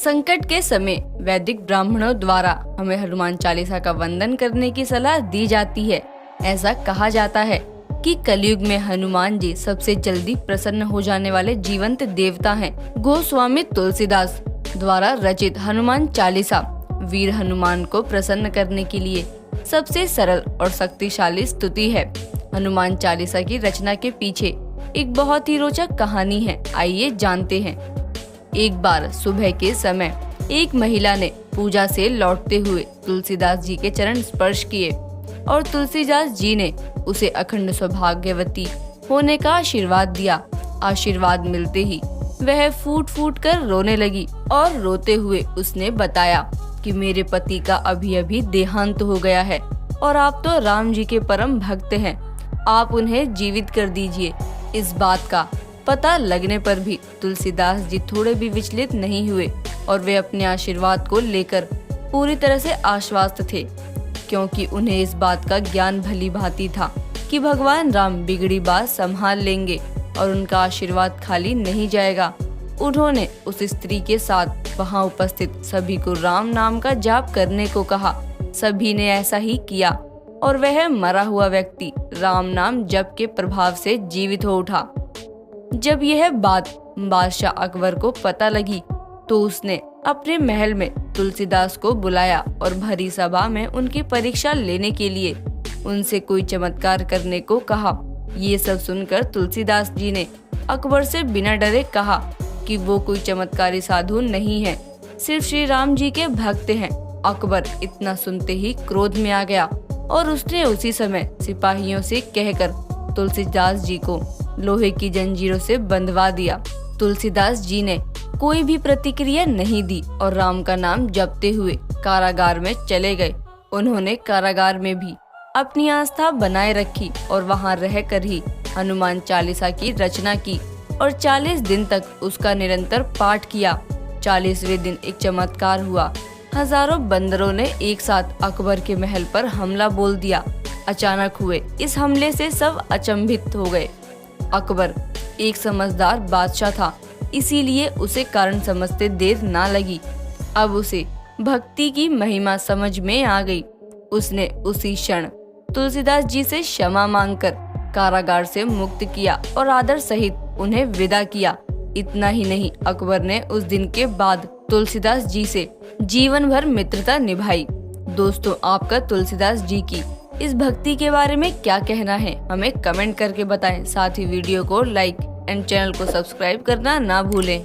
संकट के समय वैदिक ब्राह्मणों द्वारा हमें हनुमान चालीसा का वंदन करने की सलाह दी जाती है। ऐसा कहा जाता है कि कलयुग में हनुमान जी सबसे जल्दी प्रसन्न हो जाने वाले जीवंत देवता हैं। गोस्वामी तुलसीदास द्वारा रचित हनुमान चालीसा वीर हनुमान को प्रसन्न करने के लिए सबसे सरल और शक्तिशाली स्तुति है। हनुमान चालीसा की रचना के पीछे एक बहुत ही रोचक कहानी है। आइए जानते हैं। एक बार सुबह के समय एक महिला ने पूजा से लौटते हुए तुलसीदास जी के चरण स्पर्श किए और तुलसीदास जी ने उसे अखंड सौभाग्यवती होने का आशीर्वाद दिया। आशीर्वाद मिलते ही वह फूट फूट कर रोने लगी और रोते हुए उसने बताया कि मेरे पति का अभी अभी देहांत हो गया है और आप तो राम जी के परम भक्त हैं, आप उन्हें जीवित कर दीजिए। इस बात का पता लगने पर भी तुलसीदास जी थोड़े भी विचलित नहीं हुए और वे अपने आशीर्वाद को लेकर पूरी तरह से आश्वस्त थे, क्योंकि उन्हें इस बात का ज्ञान भली भांति था कि भगवान राम बिगड़ी बात संभाल लेंगे और उनका आशीर्वाद खाली नहीं जाएगा। उन्होंने उस स्त्री के साथ वहां उपस्थित सभी को राम नाम का जाप करने को कहा। सभी ने ऐसा ही किया और वह मरा हुआ व्यक्ति राम नाम जप के प्रभाव से जीवित हो उठा। जब यह बात बादशाह अकबर को पता लगी तो उसने अपने महल में तुलसीदास को बुलाया और भरी सभा में उनकी परीक्षा लेने के लिए उनसे कोई चमत्कार करने को कहा। ये सब सुनकर तुलसीदास जी ने अकबर से बिना डरे कहा कि वो कोई चमत्कारी साधु नहीं है, सिर्फ श्री राम जी के भक्त हैं। अकबर इतना सुनते ही क्रोध में आ गया और उसने उसी समय सिपाहियों से कहकर तुलसीदास जी को लोहे की जंजीरों से बंधवा दिया। तुलसीदास जी ने कोई भी प्रतिक्रिया नहीं दी और राम का नाम जपते हुए कारागार में चले गए। उन्होंने कारागार में भी अपनी आस्था बनाए रखी और वहां रहकर ही हनुमान चालीसा की रचना की और 40 दिन तक उसका निरंतर पाठ किया। 40वें दिन एक चमत्कार हुआ। हजारों बंदरों ने एक साथ अकबर के महल पर हमला बोल दिया। अचानक हुए इस हमले से सब अचंभित हो गए। अकबर एक समझदार बादशाह था, इसीलिए उसे कारण समझते देर ना लगी। अब उसे भक्ति की महिमा समझ में आ गई। उसने उसी क्षण तुलसीदास जी से क्षमा मांगकर कारागार से मुक्त किया और आदर सहित उन्हें विदा किया। इतना ही नहीं, अकबर ने उस दिन के बाद तुलसीदास जी से जीवन भर मित्रता निभाई। दोस्तों, आपका तुलसीदास जी की इस भक्ति के बारे में क्या कहना है, हमें कमेंट करके बताएं। साथ ही वीडियो को लाइक एंड चैनल को सब्सक्राइब करना ना भूलें।